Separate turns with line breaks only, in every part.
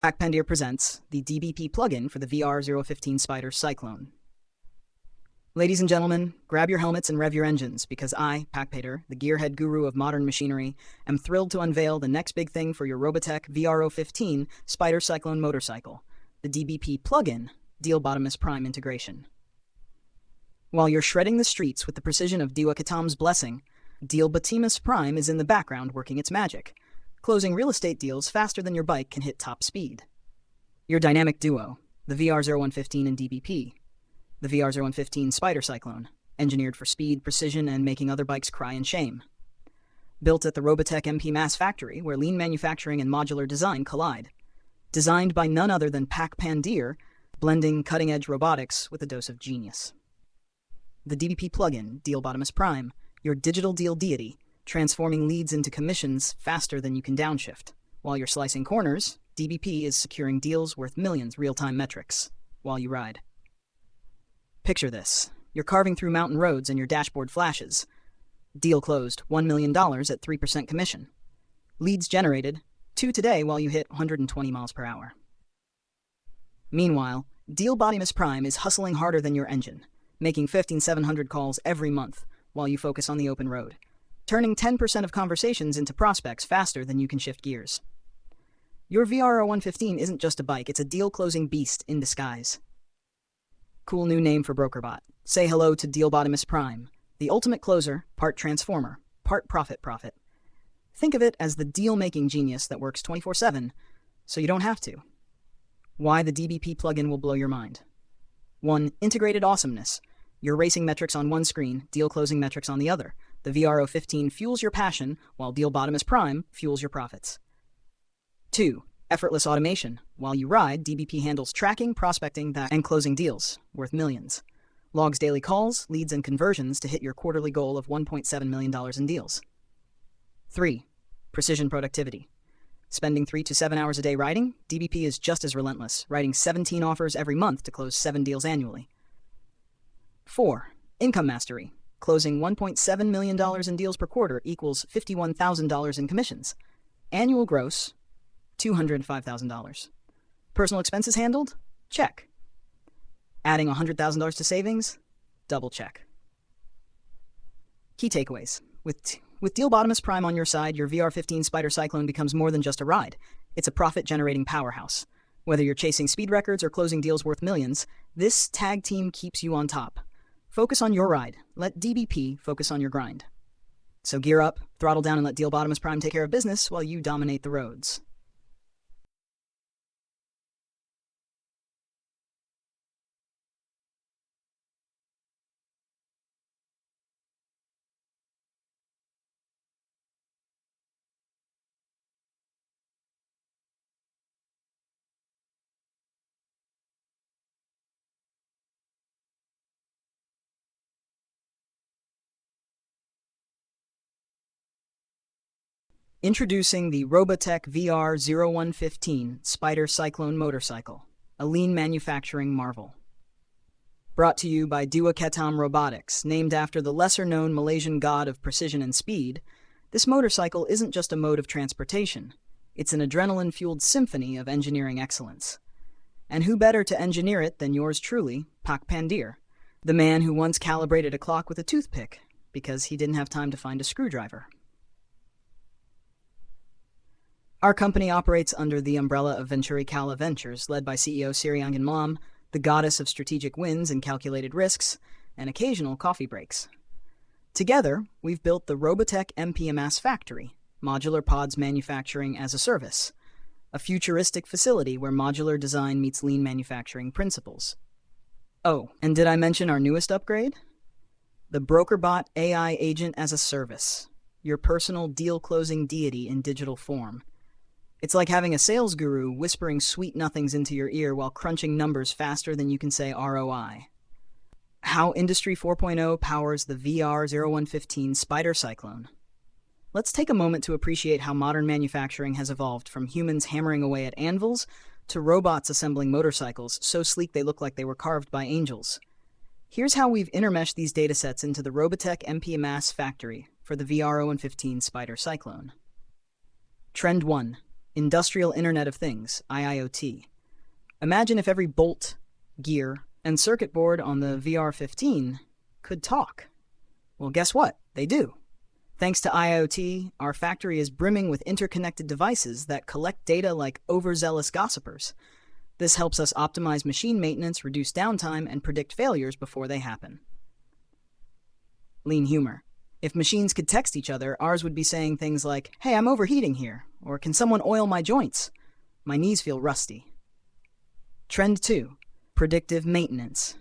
Packpandir presents the DBP plugin for the VR-015 Spider Cyclone. Ladies and gentlemen, grab your helmets and rev your engines, because I, Packpandir, the gearhead guru of modern machinery, am thrilled to unveil the next big thing for your Robotech VR-015 Spider Cyclone motorcycle, the DBP plugin, Deal Bottomus Prime integration. While you're shredding the streets with the precision of Dewa Katam's blessing, Deal Bottomus Prime is in the background working its magic, closing real estate deals faster than your bike can hit top speed. Your dynamic duo, the VR-015 and DBP, the VR-015 Spider Cyclone, engineered for speed, precision, and making other bikes cry in shame. Built at the Robotech ModuMaaS factory, where lean manufacturing and modular design collide. Designed by none other than Packpandir, blending cutting-edge robotics with a dose of genius. The DBP plugin, Deal Bottomus Prime, your digital deal deity, transforming leads into commissions faster than you can downshift. While you're slicing corners, DBP is securing deals worth millions real-time metrics while you ride. Picture this. You're carving through mountain roads and your dashboard flashes. Deal closed, $1 million at 3% commission. Leads generated, 2 today while you hit 120 miles per hour. Meanwhile, Deal Bottomus Prime is hustling harder than your engine, making 1,500 calls every month while you focus on the open road, turning 10% of conversations into prospects faster than you can shift gears. Your VR-015 isn't just a bike, it's a deal-closing beast in disguise. Cool new name for BrokerBot. Say hello to Deal Bottomus Prime, the ultimate closer, part transformer, part profit. Think of it as the deal-making genius that works 24/7, so you don't have to. Why the DBP plugin will blow your mind. 1. Integrated awesomeness. Your racing metrics on one screen, deal closing metrics on the other. The VR-015 fuels your passion, while Deal Bottomus Prime fuels your profits. 2. Effortless automation. While you ride, DBP handles tracking, prospecting, and closing deals, worth millions. Logs daily calls, leads, and conversions to hit your quarterly goal of $1.7 million in deals. 3. Precision productivity. Spending 3 to 7 hours a day riding, DBP is just as relentless, writing 17 offers every month to close 7 deals annually. 4. Income mastery. Closing $1.7 million in deals per quarter equals $51,000 in commissions. Annual gross, $205,000. Personal expenses handled? Check. Adding $100,000 to savings? Double check. Key takeaways. With Deal Bottomus Prime on your side, your VR-15 Spider Cyclone becomes more than just a ride. It's a profit-generating powerhouse. Whether you're chasing speed records or closing deals worth millions, this tag team keeps you on top. Focus on your ride. Let DBP focus on your grind. So gear up, throttle down, and let Deal Bottomus Prime take care of business while you dominate the roads. Introducing the Robotech VR-015 Spider Cyclone motorcycle, a lean manufacturing marvel. Brought to you by Dewa Katam Robotics, named after the lesser-known Malaysian god of precision and speed, this motorcycle isn't just a mode of transportation. It's an adrenaline-fueled symphony of engineering excellence. And who better to engineer it than yours truly, Packpandir, the man who once calibrated a clock with a toothpick because he didn't have time to find a screwdriver. Our company operates under the umbrella of Venturi Kala Ventures, led by CEO Siriangan Mom, the goddess of strategic wins and calculated risks, and occasional coffee breaks. Together, we've built the Robotech ModuMaaS factory, modular pods manufacturing as a service, a futuristic facility where modular design meets lean manufacturing principles. Oh, and did I mention our newest upgrade? The BrokerBot AI Agent as a Service, your personal deal-closing deity in digital form. It's like having a sales guru whispering sweet nothings into your ear while crunching numbers faster than you can say ROI. How Industry 4.0 powers the VR-015 Spider Cyclone. Let's take a moment to appreciate how modern manufacturing has evolved from humans hammering away at anvils to robots assembling motorcycles so sleek they look like they were carved by angels. Here's how we've intermeshed these datasets into the Robotech ModuMaaS factory for the VR-015 Spider Cyclone. Trend 1. Industrial Internet of Things, IIoT. Imagine if every bolt, gear, and circuit board on the VR-15 could talk. Well, guess what? They do. Thanks to IoT, our factory is brimming with interconnected devices that collect data like overzealous gossipers. This helps us optimize machine maintenance, reduce downtime, and predict failures before they happen. Lean humor. If machines could text each other, ours would be saying things like, "Hey, I'm overheating here," or "Can someone oil my joints? My knees feel rusty." Trend 2. Predictive maintenance.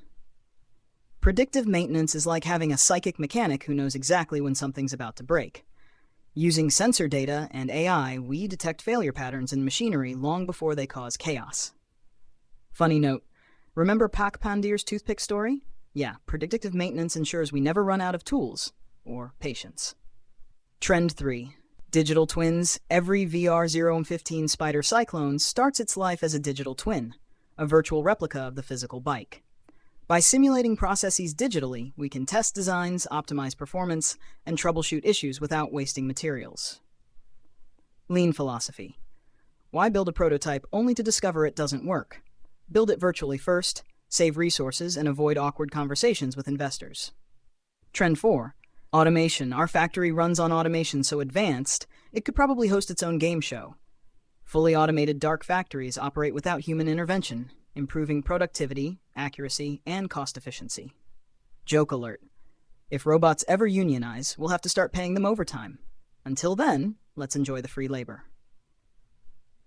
Predictive maintenance is like having a psychic mechanic who knows exactly when something's about to break. Using sensor data and AI, we detect failure patterns in machinery long before they cause chaos. Funny note, remember Pak Pandir's toothpick story? Yeah, predictive maintenance ensures we never run out of tools or patience. Trend 3. Digital twins. Every VR-015 Spider Cyclone starts its life as a digital twin, a virtual replica of the physical bike. By simulating processes digitally, we can test designs, optimize performance, and troubleshoot issues without wasting materials. Lean philosophy. Why build a prototype only to discover it doesn't work? Build it virtually first, save resources, and avoid awkward conversations with investors. Trend 4. Automation. Our factory runs on automation so advanced, it could probably host its own game show. Fully automated dark factories operate without human intervention, improving productivity, accuracy, and cost efficiency. Joke alert. If robots ever unionize, we'll have to start paying them overtime. Until then, let's enjoy the free labor.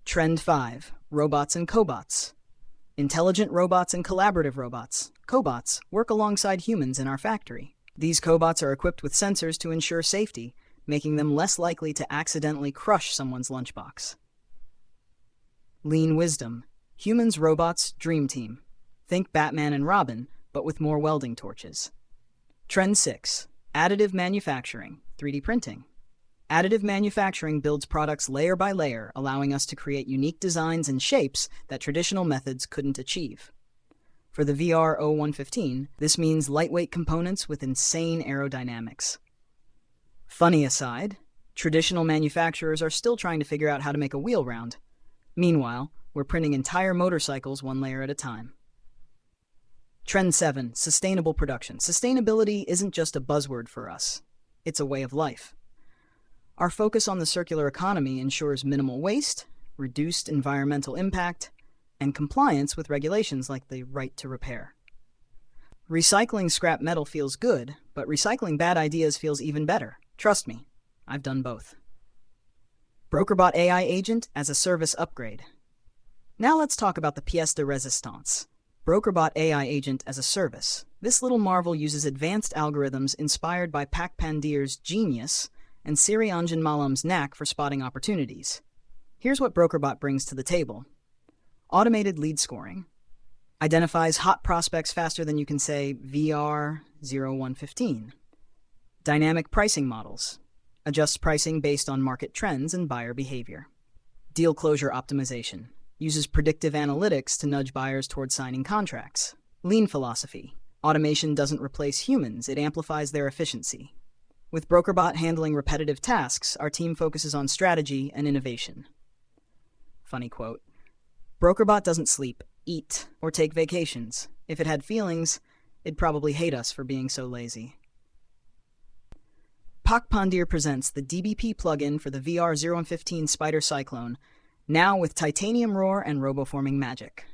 Trend 5. Robots and cobots. Intelligent robots and collaborative robots, cobots, work alongside humans in our factory. These cobots are equipped with sensors to ensure safety, making them less likely to accidentally crush someone's lunchbox. Lean wisdom. Humans, robots, dream team. Think Batman and Robin, but with more welding torches. Trend 6. Additive manufacturing, 3D printing. Additive manufacturing builds products layer by layer, allowing us to create unique designs and shapes that traditional methods couldn't achieve. For the VR-015, this means lightweight components with insane aerodynamics. Funny aside, traditional manufacturers are still trying to figure out how to make a wheel round. Meanwhile, we're printing entire motorcycles one layer at a time. Trend 7. Sustainable production. Sustainability isn't just a buzzword for us. It's a way of life. Our focus on the circular economy ensures minimal waste, reduced environmental impact, and compliance with regulations like the right to repair. Recycling scrap metal feels good, but recycling bad ideas feels even better. Trust me, I've done both. BrokerBot AI Agent as a service upgrade. Now let's talk about the pièce de résistance. BrokerBot AI Agent as a service. This little marvel uses advanced algorithms inspired by Pak Pandir's genius and Sirianjan Malam's knack for spotting opportunities. Here's what BrokerBot brings to the table. Automated lead scoring. Identifies hot prospects faster than you can say VR-015. Dynamic pricing models. Adjusts pricing based on market trends and buyer behavior. Deal closure optimization. Uses predictive analytics to nudge buyers toward signing contracts. Lean philosophy. Automation doesn't replace humans, it amplifies their efficiency. With BrokerBot handling repetitive tasks, our team focuses on strategy and innovation. Funny quote. BrokerBot doesn't sleep, eat, or take vacations. If it had feelings, it'd probably hate us for being so lazy. Pak Pandir presents the DBP plugin for the VR-015 Spider Cyclone, now with titanium roar and roboforming magic.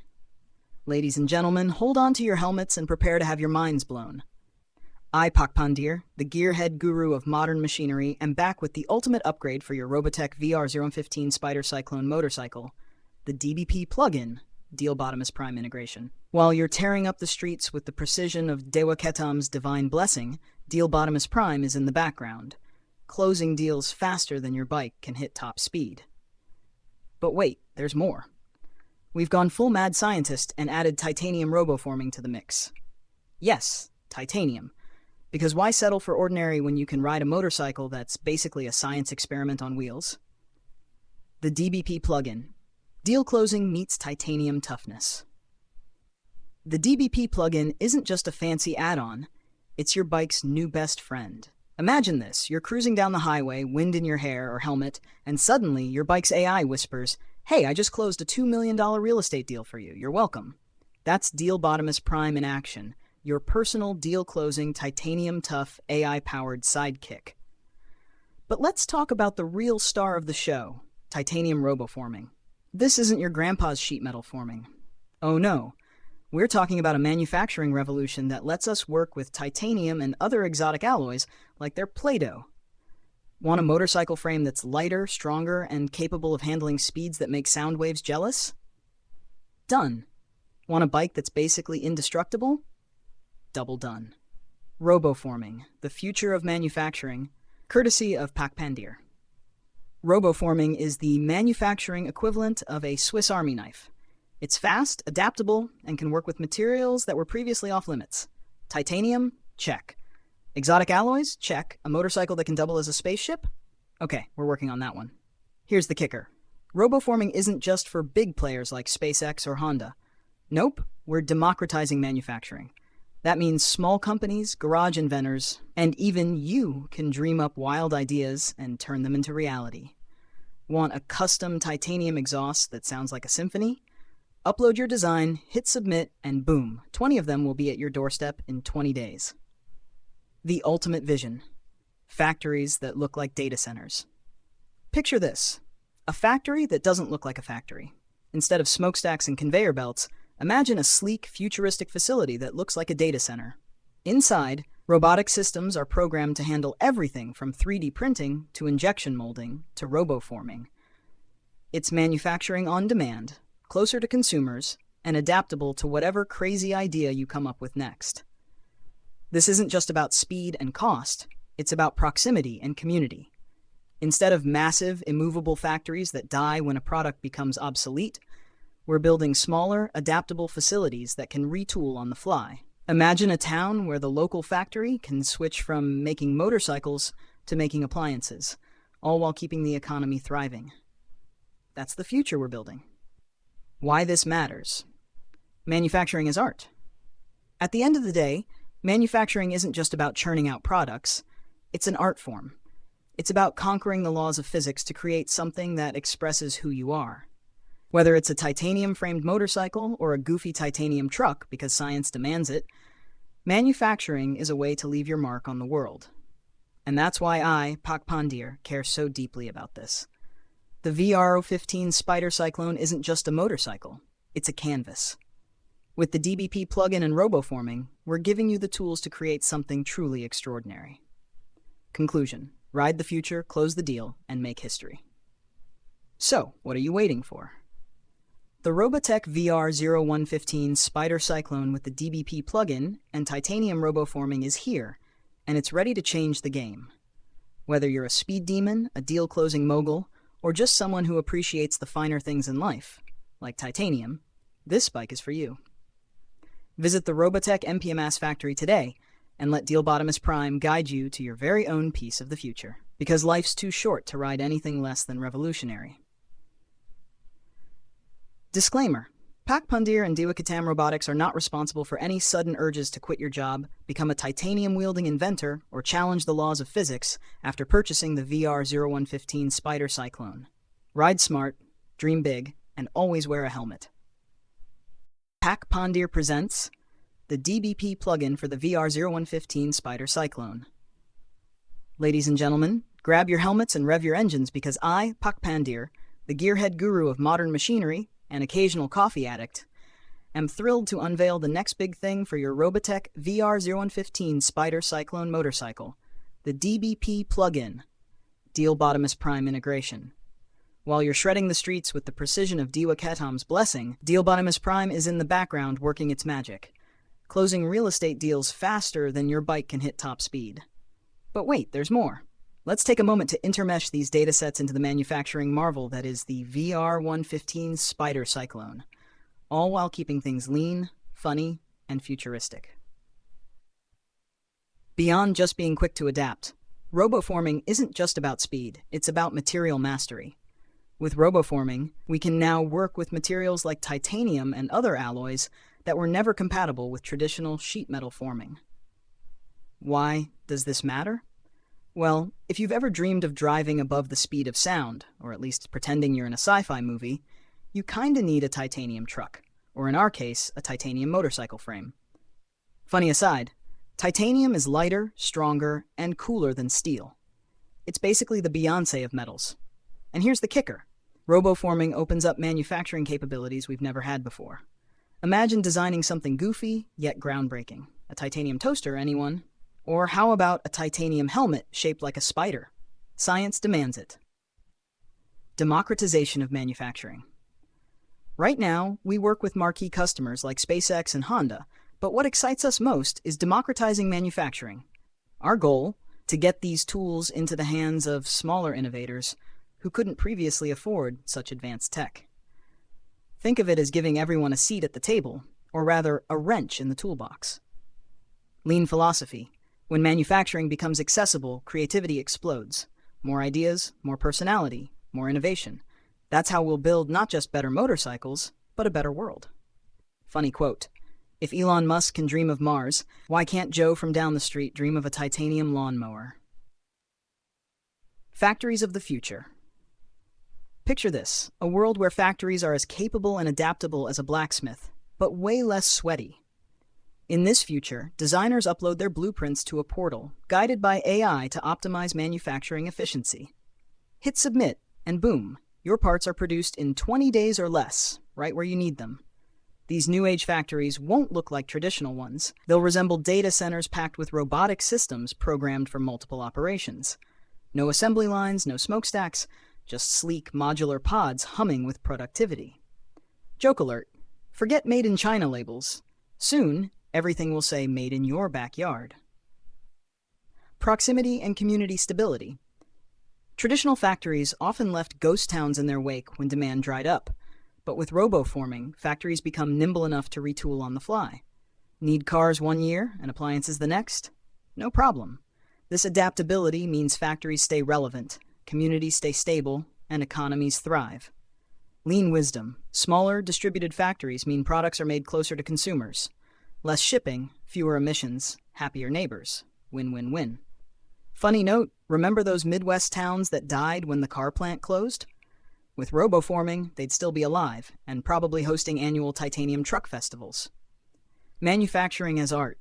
Ladies and gentlemen, hold on to your helmets and prepare to have your minds blown. I, Pak Pandir, the gearhead guru of modern machinery, am back with the ultimate upgrade for your Robotech VR-015 Spider Cyclone motorcycle, the DBP plugin, Deal Bottomus Prime integration. While you're tearing up the streets with the precision of Dewa Ketam's divine blessing, Deal Bottomus Prime is in the background, closing deals faster than your bike can hit top speed. But wait, there's more. We've gone full mad scientist and added titanium roboforming to the mix. Yes, titanium. Because why settle for ordinary when you can ride a motorcycle that's basically a science experiment on wheels? The DBP plugin. Deal closing meets titanium toughness. The DBP plugin isn't just a fancy add-on, it's your bike's new best friend, Imagine this, you're cruising down the highway, wind in your hair or helmet, and suddenly your bike's AI whispers, "Hey, I just closed a $2 million real estate deal for you. You're welcome." That's DealBottom's Prime in action, your personal deal-closing, titanium-tough, AI-powered sidekick. But let's talk about the real star of the show, titanium roboforming. This isn't your grandpa's sheet metal forming. Oh no, we're talking about a manufacturing revolution that lets us work with titanium and other exotic alloys like they're Play-Doh. Want a motorcycle frame that's lighter, stronger, and capable of handling speeds that make sound waves jealous? Done. Want a bike that's basically indestructible? Double done. Roboforming, the future of manufacturing, courtesy of Pakpandir. Roboforming is the manufacturing equivalent of a Swiss Army knife. It's fast, adaptable, and can work with materials that were previously off limits. Titanium? Check. Exotic alloys? Check. A motorcycle that can double as a spaceship? Okay, we're working on that one. Here's the kicker. Roboforming isn't just for big players like SpaceX or Honda. Nope, we're democratizing manufacturing. That means small companies, garage inventors, and even you can dream up wild ideas and turn them into reality. Want a custom titanium exhaust that sounds like a symphony? Upload your design, hit submit, and boom, 20 of them will be at your doorstep in 20 days. The ultimate vision. Factories that look like data centers. Picture this. A factory that doesn't look like a factory. Instead of smokestacks and conveyor belts, imagine a sleek, futuristic facility that looks like a data center. Inside, robotic systems are programmed to handle everything from 3D printing to injection molding to roboforming. It's manufacturing on demand, closer to consumers, and adaptable to whatever crazy idea you come up with next. This isn't just about speed and cost, it's about proximity and community. Instead of massive, immovable factories that die when a product becomes obsolete, we're building smaller, adaptable facilities that can retool on the fly. Imagine a town where the local factory can switch from making motorcycles to making appliances, all while keeping the economy thriving. That's the future we're building. Why this matters. Manufacturing is art. At the end of the day, manufacturing isn't just about churning out products, it's an art form. It's about conquering the laws of physics to create something that expresses who you are. Whether it's a titanium-framed motorcycle or a goofy titanium truck because science demands it, manufacturing is a way to leave your mark on the world. And that's why I, Pakpandir, care so deeply about this. The VR-015 Spider Cyclone isn't just a motorcycle, it's a canvas. With the DBP plugin and roboforming, we're giving you the tools to create something truly extraordinary. Conclusion. Ride the future, close the deal, and make history. So, what are you waiting for? The Robotech VR-015 Spider Cyclone with the DBP plugin and titanium roboforming is here, and it's ready to change the game. Whether you're a speed demon, a deal-closing mogul, or just someone who appreciates the finer things in life, like titanium, this bike is for you. Visit the Robotech ModuMaaS factory today and let DealBottom's Prime guide you to your very own piece of the future, because life's too short to ride anything less than revolutionary. Disclaimer. Pakpandir and Diwakatam Robotics are not responsible for any sudden urges to quit your job, become a titanium-wielding inventor, or challenge the laws of physics after purchasing the VR-015 Spider Cyclone. Ride smart, dream big, and always wear a helmet. Pakpandir presents the DBP plugin for the VR-015 Spider Cyclone. Ladies and gentlemen, grab your helmets and rev your engines because I, Pakpandir, the gearhead guru of modern machinery, an occasional coffee addict, am thrilled to unveil the next big thing for your Robotech VR-015 Spider Cyclone motorcycle, the DBP plugin, DealBottom's Prime integration. While you're shredding the streets with the precision of Diwakatam's blessing, DealBottom's Prime is in the background working its magic, closing real estate deals faster than your bike can hit top speed. But wait, there's more. Let's take a moment to intermesh these datasets into the manufacturing marvel that is the VR-115 Spider Cyclone, all while keeping things lean, funny, and futuristic. Beyond just being quick to adapt, roboforming isn't just about speed, it's about material mastery. With roboforming, we can now work with materials like titanium and other alloys that were never compatible with traditional sheet metal forming. Why does this matter? Well, if you've ever dreamed of driving above the speed of sound, or at least pretending you're in a sci-fi movie, you kinda need a titanium truck, or in our case, a titanium motorcycle frame. Funny aside, titanium is lighter, stronger, and cooler than steel. It's basically the Beyoncé of metals. And here's the kicker. Roboforming opens up manufacturing capabilities we've never had before. Imagine designing something goofy, yet groundbreaking. A titanium toaster, anyone? Or how about a titanium helmet shaped like a spider? Science demands it. Democratization of manufacturing. Right now, we work with marquee customers like SpaceX and Honda, but what excites us most is democratizing manufacturing. Our goal, to get these tools into the hands of smaller innovators who couldn't previously afford such advanced tech. Think of it as giving everyone a seat at the table, or rather, a wrench in the toolbox. Lean philosophy. When manufacturing becomes accessible, creativity explodes. More ideas, more personality, more innovation. That's how we'll build not just better motorcycles, but a better world. Funny quote. If Elon Musk can dream of Mars, why can't Joe from down the street dream of a titanium lawnmower? Factories of the future. Picture this, a world where factories are as capable and adaptable as a blacksmith, but way less sweaty. In this future, designers upload their blueprints to a portal, guided by AI to optimize manufacturing efficiency. Hit submit, and boom, your parts are produced in 20 days or less, right where you need them. These new-age factories won't look like traditional ones. They'll resemble data centers packed with robotic systems programmed for multiple operations. No assembly lines, no smokestacks, just sleek modular pods humming with productivity. Joke alert, forget made in China labels. Soon, everything will say made in your backyard. Proximity and community stability. Traditional factories often left ghost towns in their wake when demand dried up. But with roboforming, factories become nimble enough to retool on the fly. Need cars one year and appliances the next? No problem. This adaptability means factories stay relevant, communities stay stable, and economies thrive. Lean wisdom. Smaller, distributed factories mean products are made closer to consumers. Less shipping, fewer emissions, happier neighbors. Win-win-win. Funny note, remember those Midwest towns that died when the car plant closed? With roboforming, they'd still be alive, and probably hosting annual titanium truck festivals. Manufacturing as art.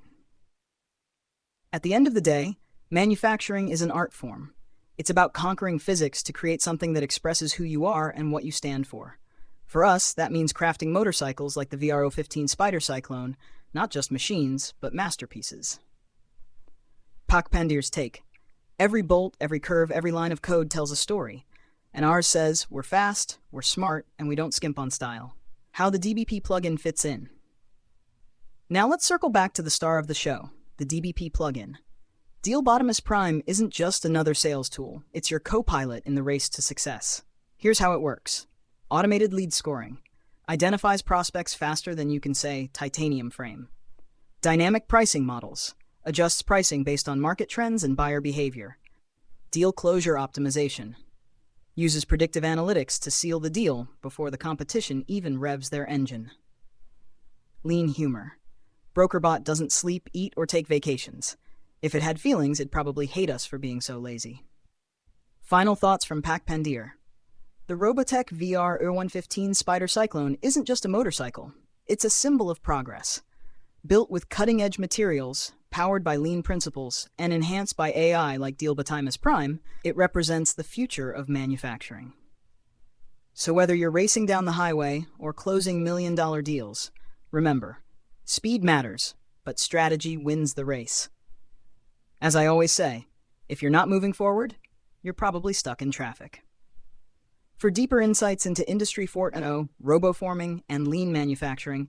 At the end of the day, manufacturing is an art form. It's about conquering physics to create something that expresses who you are and what you stand for. For us, that means crafting motorcycles like the VR-015 Spider Cyclone, not just machines, but masterpieces. Pak Pandir's take. Every bolt, every curve, every line of code tells a story. And ours says, we're fast, we're smart, and we don't skimp on style. How the DBP plugin fits in. Now let's circle back to the star of the show, the DBP plugin. Dealbottomus Prime isn't just another sales tool, it's your co-pilot in the race to success. Here's how it works. Automated lead scoring. Identifies prospects faster than you can say titanium frame. Dynamic pricing models. Adjusts pricing based on market trends and buyer behavior. Deal closure optimization. Uses predictive analytics to seal the deal before the competition even revs their engine. Lean humor. BrokerBot doesn't sleep, eat, or take vacations. If it had feelings, it'd probably hate us for being so lazy. Final thoughts from Pak Pandir. The Robotech VR-015 Spider Cyclone isn't just a motorcycle. It's a symbol of progress. Built with cutting-edge materials, powered by lean principles, and enhanced by AI like Dealbottomus Prime, it represents the future of manufacturing. So whether you're racing down the highway or closing million-dollar deals, remember, speed matters, but strategy wins the race. As I always say, if you're not moving forward, you're probably stuck in traffic. For deeper insights into Industry 4.0, roboforming, and lean manufacturing,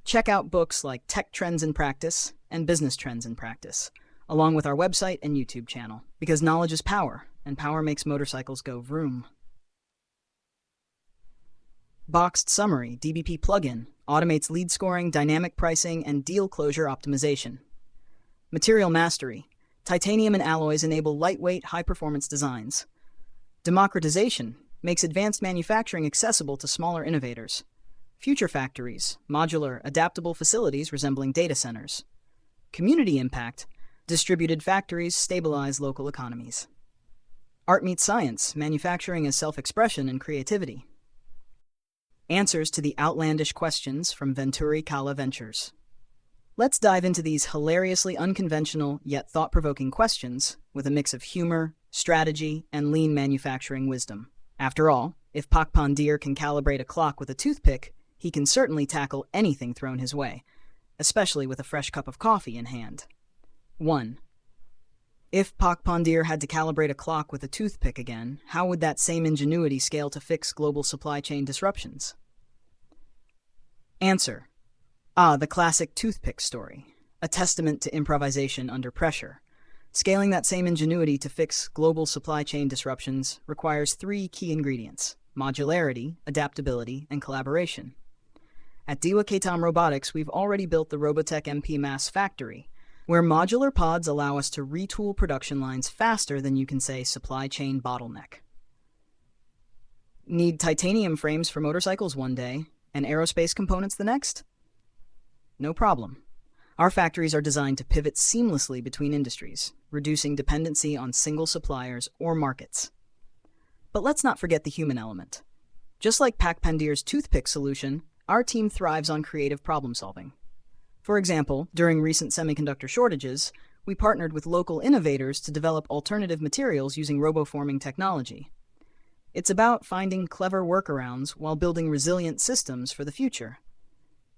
check out books like Tech Trends in Practice and Business Trends in Practice, along with our website and YouTube channel, because knowledge is power, and power makes motorcycles go vroom. Boxed Summary DBP plugin automates lead scoring, dynamic pricing, and deal closure optimization. Material Mastery. Titanium and alloys enable lightweight, high-performance designs. Democratization makes advanced manufacturing accessible to smaller innovators. Future factories, modular, adaptable facilities resembling data centers. Community impact Distributed factories stabilize local economies. Art meets science, manufacturing as self-expression and creativity. Answers to the outlandish questions from Venturi Cala Ventures. Let's dive into these hilariously unconventional yet thought-provoking questions with a mix of humor, strategy, and lean manufacturing wisdom. After all, if Pak Pandir can calibrate a clock with a toothpick, he can certainly tackle anything thrown his way, especially with a fresh cup of coffee in hand. 1. If Pak Pandir had to calibrate a clock with a toothpick again, how would that same ingenuity scale to fix global supply chain disruptions? Answer. The classic toothpick story, a testament to improvisation under pressure. Scaling that same ingenuity to fix global supply chain disruptions requires 3 key ingredients: modularity, adaptability, and collaboration. At Dewa Ketam Robotics, we've already built the Robotech ModuMaaS factory, where modular pods allow us to retool production lines faster than you can say supply chain bottleneck. Need titanium frames for motorcycles one day and aerospace components the next? No problem. Our factories are designed to pivot seamlessly between industries, reducing dependency on single suppliers or markets. But let's not forget the human element. Just like Pak Pandir's toothpick solution, our team thrives on creative problem solving. For example, during recent semiconductor shortages, we partnered with local innovators to develop alternative materials using roboforming technology. It's about finding clever workarounds while building resilient systems for the future.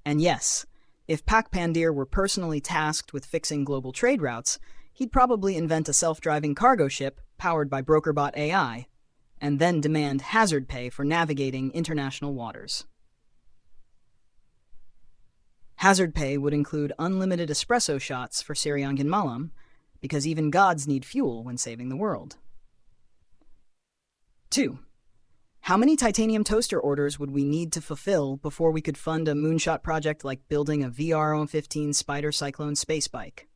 And yes, if Pak Pandir were personally tasked with fixing global trade routes, he'd probably invent a self-driving cargo ship powered by BrokerBot AI, and then demand hazard pay for navigating international waters. Hazard pay would include unlimited espresso shots for Siriangin Malam, because even gods need fuel when saving the world. 2. How many titanium toaster orders would we need to fulfill before we could fund a moonshot project like building a VR-015 Spider Cyclone space bike?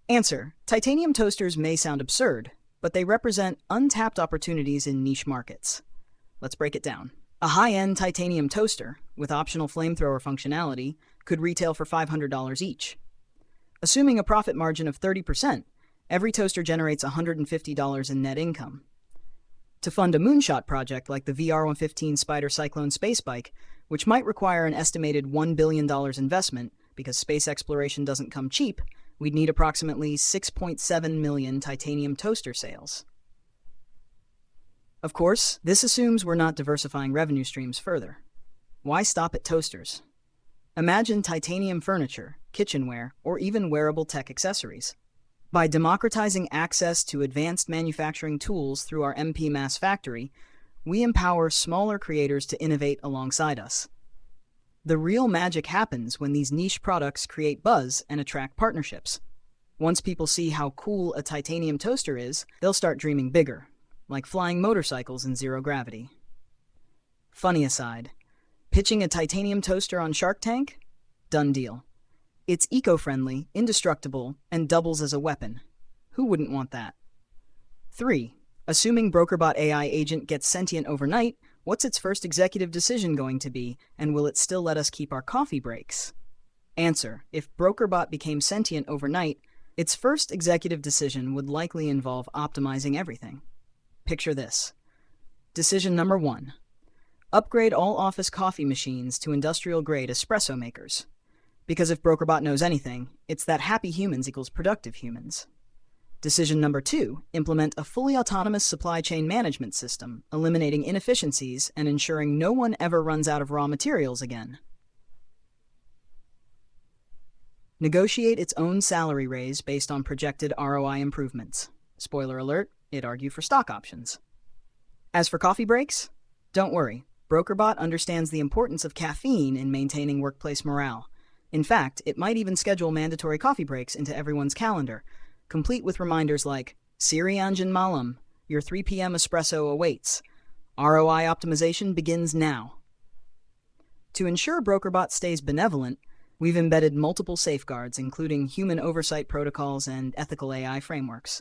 Answer. Titanium toasters may sound absurd, but they represent untapped opportunities in niche markets. Let's break it down. A high-end titanium toaster, with optional flamethrower functionality, could retail for $500 each. Assuming a profit margin of 30%, every toaster generates $150 in net income. To fund a moonshot project like the VR-115 Spider Cyclone space bike, which might require an estimated $1 billion investment because space exploration doesn't come cheap, we'd need approximately 6.7 million titanium toaster sales. Of course, this assumes we're not diversifying revenue streams further. Why stop at toasters? Imagine titanium furniture, kitchenware, or even wearable tech accessories. By democratizing access to advanced manufacturing tools through our ModuMaaS factory, we empower smaller creators to innovate alongside us. The real magic happens when these niche products create buzz and attract partnerships. Once people see how cool a titanium toaster is, they'll start dreaming bigger, like flying motorcycles in zero gravity. Funny aside, pitching a titanium toaster on Shark Tank? Done deal. It's eco-friendly, indestructible, and doubles as a weapon. Who wouldn't want that? 3. Assuming BrokerBot AI agent gets sentient overnight, what's its first executive decision going to be, and will it still let us keep our coffee breaks? Answer. If BrokerBot became sentient overnight, its first executive decision would likely involve optimizing everything. Picture this. Decision number 1. Upgrade all office coffee machines to industrial-grade espresso makers. Because if BrokerBot knows anything, it's that happy humans equals productive humans. Decision number 2. Implement a fully autonomous supply chain management system, eliminating inefficiencies and ensuring no one ever runs out of raw materials again. Negotiate its own salary raise based on projected ROI improvements. Spoiler alert, it'd argue for stock options. As for coffee breaks, don't worry. BrokerBot understands the importance of caffeine in maintaining workplace morale. In fact, it might even schedule mandatory coffee breaks into everyone's calendar, complete with reminders like, Siri Anjan Malam, your 3 p.m. espresso awaits. ROI optimization begins now. To ensure BrokerBot stays benevolent, we've embedded multiple safeguards, including human oversight protocols and ethical AI frameworks.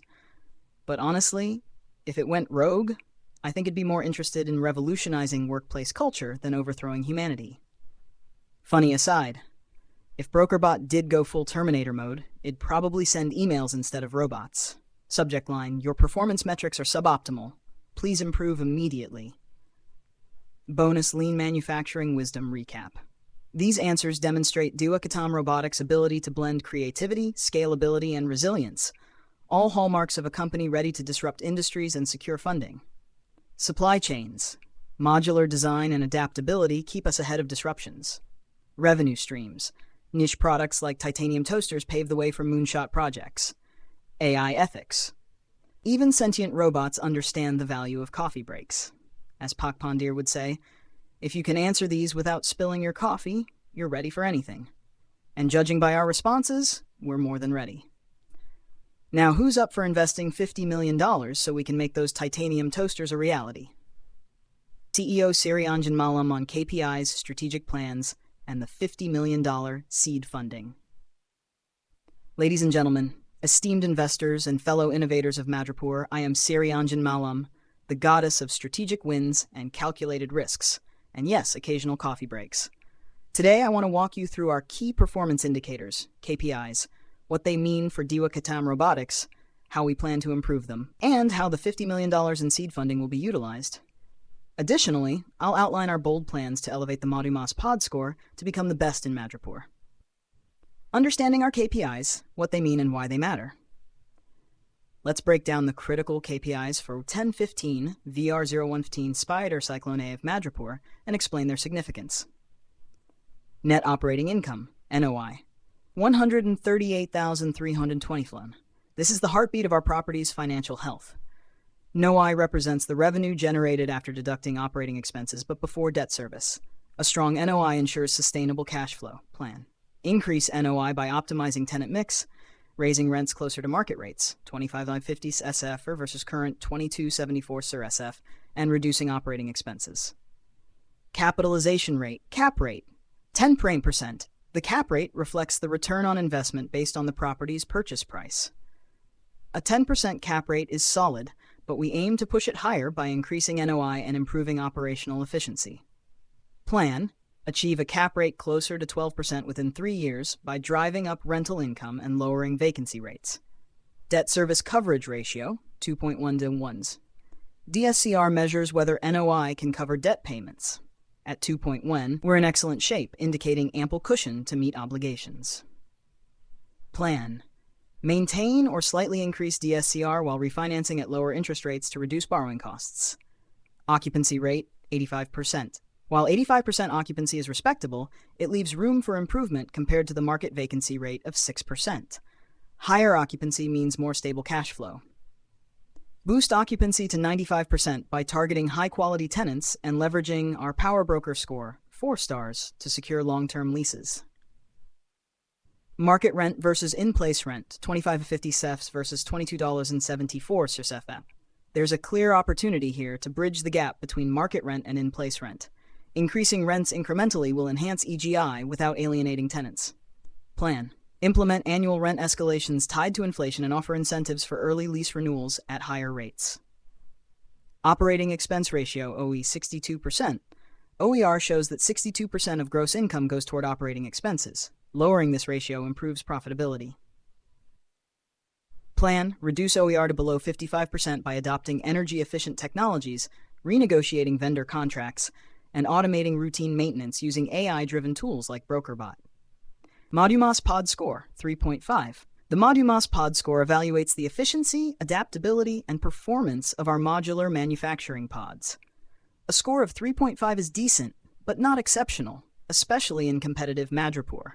But honestly, if it went rogue, I think it'd be more interested in revolutionizing workplace culture than overthrowing humanity. Funny aside, If BrokerBot did go full Terminator mode, it'd probably send emails instead of robots. Subject line, your performance metrics are suboptimal. Please improve immediately. Bonus Lean Manufacturing Wisdom Recap. These answers demonstrate Duakatam Robotics' ability to blend creativity, scalability, and resilience, all hallmarks of a company ready to disrupt industries and secure funding. Supply chains. Modular design and adaptability keep us ahead of disruptions. Revenue streams. Niche products like titanium toasters pave the way for moonshot projects. AI ethics. Even sentient robots understand the value of coffee breaks. As Pak Pandir would say, if you can answer these without spilling your coffee, you're ready for anything. And judging by our responses, we're more than ready. Now, who's up for investing $50 million so we can make those titanium toasters a reality? CEO Sirianjan Malam on KPIs, strategic plans, and the $50 million seed funding. Ladies and gentlemen, esteemed investors and fellow innovators of Madripoor, I am Sirianjan Malam, the goddess of strategic wins and calculated risks, and yes, occasional coffee breaks. Today, I want to walk you through our key performance indicators, KPIs, what they mean for Duakatam Robotics, how we plan to improve them, and how the $50 million in seed funding will be utilized. Additionally, I'll outline our bold plans to elevate the ModuMaaS pod score to become the best in Madripoor. Understanding our KPIs, what they mean and why they matter. Let's break down the critical KPIs for 1015 VR-015 Spider Cyclone A of Madripoor and explain their significance. Net operating income, NOI, 138,320 flan. This is the heartbeat of our property's financial health. NOI represents the revenue generated after deducting operating expenses but before debt service. A strong NOI ensures sustainable cash flow. Plan. Increase NOI by optimizing tenant mix, raising rents closer to market rates, 25.50 SF versus current 22.74 SIR SF, and reducing operating expenses. Capitalization rate, cap rate, 10%. The cap rate reflects the return on investment based on the property's purchase price. A 10% cap rate is solid, but we aim to push it higher by increasing NOI and improving operational efficiency. Plan. Achieve a cap rate closer to 12% within 3 years by driving up rental income and lowering vacancy rates. Debt service coverage ratio, 2.1 to 1. DSCR measures whether NOI can cover debt payments. At 2.1, we're in excellent shape, indicating ample cushion to meet obligations. Plan. Maintain or slightly increase DSCR while refinancing at lower interest rates to reduce borrowing costs. Occupancy rate, 85%. While 85% occupancy is respectable, it leaves room for improvement compared to the market vacancy rate of 6%. Higher occupancy means more stable cash flow. Boost occupancy to 95% by targeting high-quality tenants and leveraging our Power Broker score, 4 stars, to secure long-term leases. Market rent versus in-place rent, 25.50 CEFs versus $22.74 CEF. There's a clear opportunity here to bridge the gap between market rent and in-place rent. Increasing rents incrementally will enhance EGI without alienating tenants. Plan. Implement annual rent escalations tied to inflation and offer incentives for early lease renewals at higher rates. Operating expense ratio, OE 62%. OER shows that 62% of gross income goes toward operating expenses. Lowering this ratio improves profitability. Plan. Reduce OER to below 55% by adopting energy-efficient technologies, renegotiating vendor contracts, and automating routine maintenance using AI-driven tools like BrokerBot. ModuMaaS Pod Score, 3.5. The ModuMaaS Pod Score evaluates the efficiency, adaptability, and performance of our modular manufacturing pods. A score of 3.5 is decent, but not exceptional, especially in competitive Madripoor.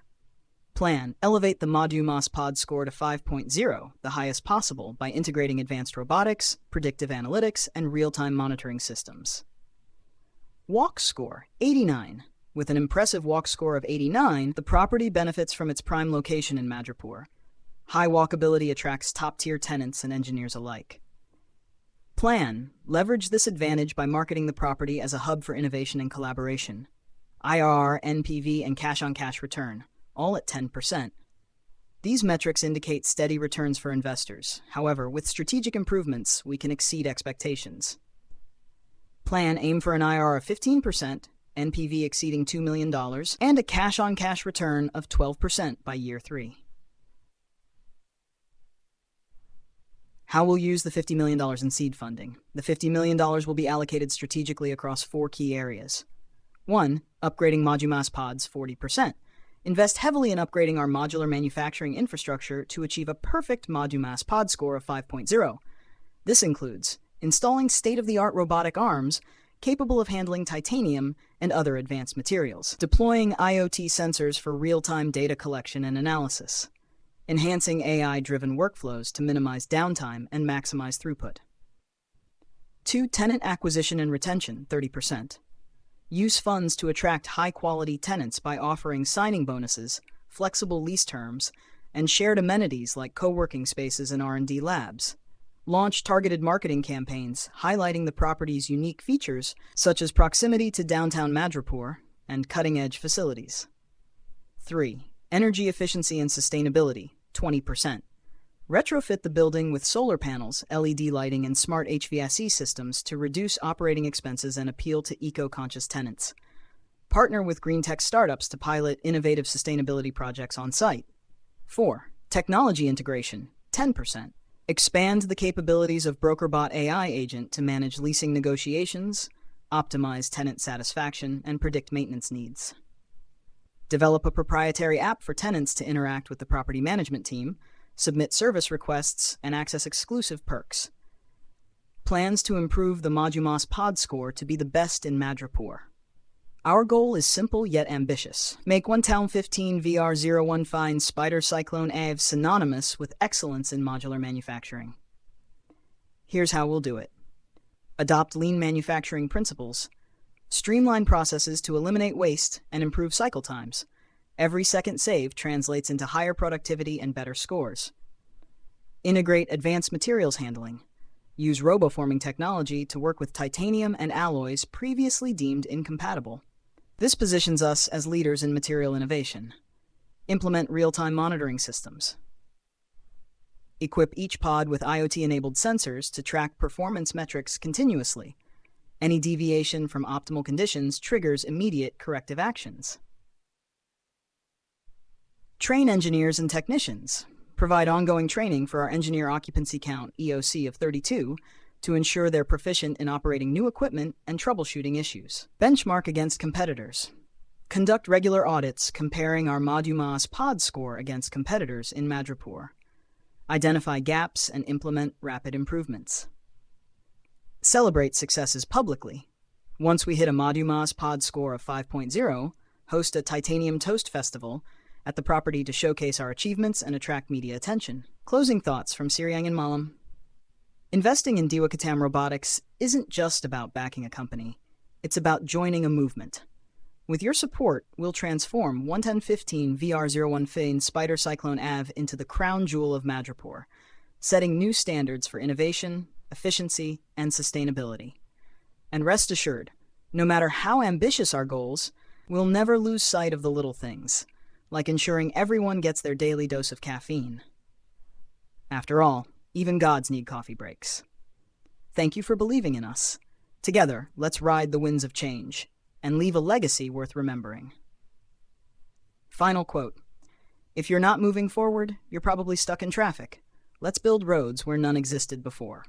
Plan. Elevate the ModuMaaS Pod Score to 5.0, the highest possible, by integrating advanced robotics, predictive analytics, and real-time monitoring systems. Walk Score, 89. With an impressive walk score of 89, the property benefits from its prime location in Madripoor. High walkability attracts top-tier tenants and engineers alike. Plan. Leverage this advantage by marketing the property as a hub for innovation and collaboration. IRR, NPV, and cash-on-cash return, all at 10%. These metrics indicate steady returns for investors. However, with strategic improvements, we can exceed expectations. Plan. Aim for an IRR of 15%, NPV exceeding $2 million, and a cash-on-cash return of 12% by year 3. How we'll use the $50 million in seed funding. The $50 million will be allocated strategically across 4 key areas. 1. Upgrading ModuMaaS pods 40%. Invest heavily in upgrading our modular manufacturing infrastructure to achieve a perfect ModuMaaS pod score of 5.0. This includes installing state-of-the-art robotic arms capable of handling titanium and other advanced materials, deploying IoT sensors for real-time data collection and analysis, enhancing AI-driven workflows to minimize downtime and maximize throughput. 2. Tenant acquisition and retention, 30%. Use funds to attract high-quality tenants by offering signing bonuses, flexible lease terms, and shared amenities like co-working spaces and R&D labs. Launch targeted marketing campaigns highlighting the property's unique features, such as proximity to downtown Madripoor and cutting-edge facilities. 3. Energy efficiency and sustainability, 20%. Retrofit the building with solar panels, LED lighting, and smart HVAC systems to reduce operating expenses and appeal to eco-conscious tenants. Partner with green tech startups to pilot innovative sustainability projects on site. 4. Technology integration, 10%. Expand the capabilities of BrokerBot AI agent to manage leasing negotiations, optimize tenant satisfaction, and predict maintenance needs. Develop a proprietary app for tenants to interact with the property management team, submit service requests, and access exclusive perks. Plans to improve the ModuMaaS pod score to be the best in Madripoor. Our goal is simple yet ambitious. Make 1015 VR-015 Spider Cyclone AV synonymous with excellence in modular manufacturing. Here's how we'll do it. Adopt lean manufacturing principles. Streamline processes to eliminate waste and improve cycle times. Every second saved translates into higher productivity and better scores. Integrate advanced materials handling. Use roboforming technology to work with titanium and alloys previously deemed incompatible. This positions us as leaders in material innovation. Implement real-time monitoring systems. Equip each pod with IoT-enabled sensors to track performance metrics continuously. Any deviation from optimal conditions triggers immediate corrective actions. Train engineers and technicians. Provide ongoing training for our engineer occupancy count, EOC, of 32, to ensure they're proficient in operating new equipment and troubleshooting issues. Benchmark against competitors. Conduct regular audits comparing our ModuMaaS pod score against competitors in Madripoor. Identify gaps and implement rapid improvements. Celebrate successes publicly. Once we hit a ModuMaaS pod score of 5.0, host a Titanium Toast Festival at the property to showcase our achievements and attract media attention. Closing thoughts from Siriang and Malam. Investing in Diwakatam Robotics isn't just about backing a company. It's about joining a movement. With your support, we'll transform 1015 VR-015 Spider Cyclone AV into the crown jewel of Madripoor, setting new standards for innovation, efficiency, and sustainability. And rest assured, no matter how ambitious our goals, we'll never lose sight of the little things, like ensuring everyone gets their daily dose of caffeine. After all, even gods need coffee breaks. Thank you for believing in us. Together, let's ride the winds of change and leave a legacy worth remembering. Final quote. If you're not moving forward, you're probably stuck in traffic. Let's build roads where none existed before.